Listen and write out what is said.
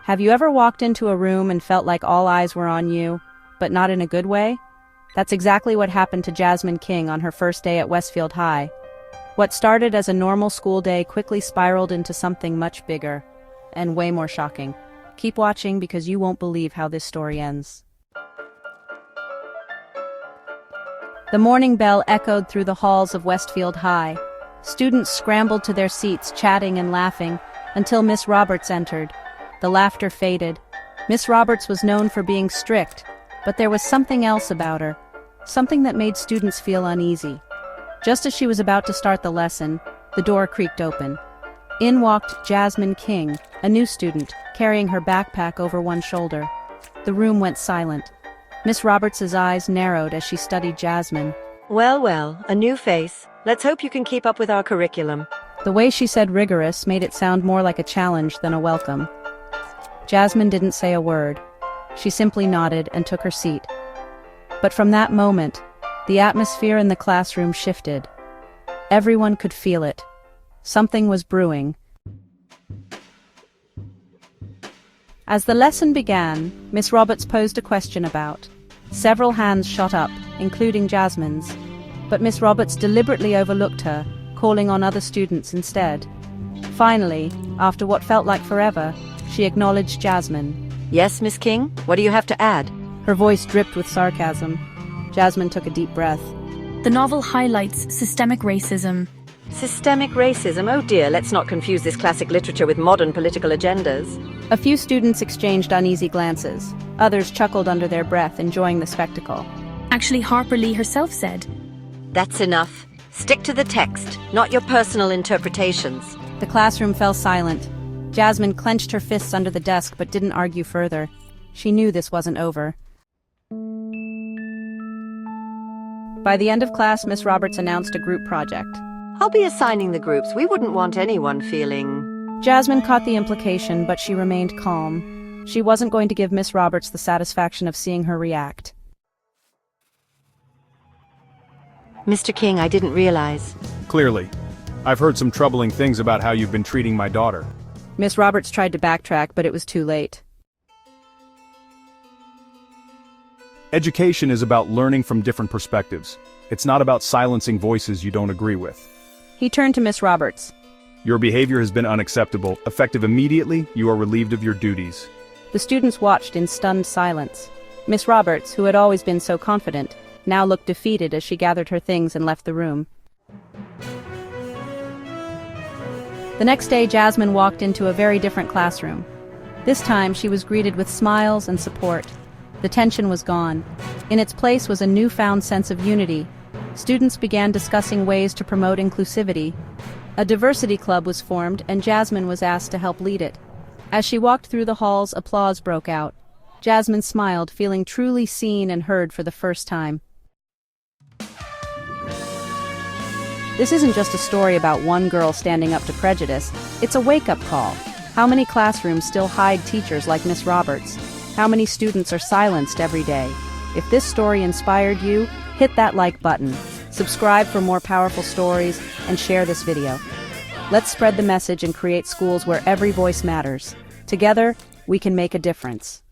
Have you ever walked into a room and felt like all eyes were on you, but not in a good way? That's exactly what happened to Jasmine King on her first day at Westfield High. What started as a normal school day quickly spiraled into something much bigger and way more shocking. Keep watching because you won't believe how this story ends. The morning bell echoed through the halls of Westfield High. Students scrambled to their seats, chatting and laughing, until Miss Roberts entered. The laughter faded. Miss Roberts was known for being strict, but there was something else about her, something that made students feel uneasy. Just as she was about to start the lesson, the door creaked open. In walked Jasmine King, a new student, carrying her backpack over one shoulder. The room went silent. Miss Roberts's eyes narrowed as she studied Jasmine. Well, a new face. Let's hope you can keep up with our curriculum. The way she said rigorous made it sound more like a challenge than a welcome. Jasmine didn't say a word. She simply nodded and took her seat. But from that moment, the atmosphere in the classroom shifted. Everyone could feel it. Something was brewing. As the lesson began, Miss Roberts posed a question about. Several hands shot up, including Jasmine's. But Miss Roberts deliberately overlooked her, calling on other students instead. Finally, after what felt like forever, she acknowledged Jasmine. Yes, Miss King? What do you have to add? Her voice dripped with sarcasm. Jasmine took a deep breath. The novel highlights systemic racism. Systemic racism? Oh dear, let's not confuse this classic literature with modern political agendas. A few students exchanged uneasy glances. Others chuckled under their breath, enjoying the spectacle. Actually, Harper Lee herself said, That's enough. Stick to the text, not your personal interpretations. The classroom fell silent. Jasmine clenched her fists under the desk but didn't argue further. She knew this wasn't over. By the end of class, Miss Roberts announced a group project. I'll be assigning the groups. We wouldn't want anyone feeling... Jasmine caught the implication, but she remained calm. She wasn't going to give Miss Roberts the satisfaction of seeing her react. Mr. King, I didn't realize. Clearly. I've heard some troubling things about how you've been treating my daughter. Miss Roberts tried to backtrack, but it was too late. Education is about learning from different perspectives. It's not about silencing voices you don't agree with. He turned to Miss Roberts. Your behavior has been unacceptable. Effective immediately, you are relieved of your duties. The students watched in stunned silence. Miss Roberts, who had always been so confident, now looked defeated as she gathered her things and left the room. The next day, Jasmine walked into a very different classroom. This time, she was greeted with smiles and support. The tension was gone. In its place was a newfound sense of unity. Students began discussing ways to promote inclusivity. A diversity club was formed, and Jasmine was asked to help lead it. As she walked through the halls, applause broke out. Jasmine smiled, feeling truly seen and heard for the first time. This isn't just a story about one girl standing up to prejudice. It's a wake-up call. How many classrooms still hide teachers like Miss Roberts? How many students are silenced every day? If this story inspired you, hit that like button. Subscribe for more powerful stories and share this video. Let's spread the message and create schools where every voice matters. Together, we can make a difference.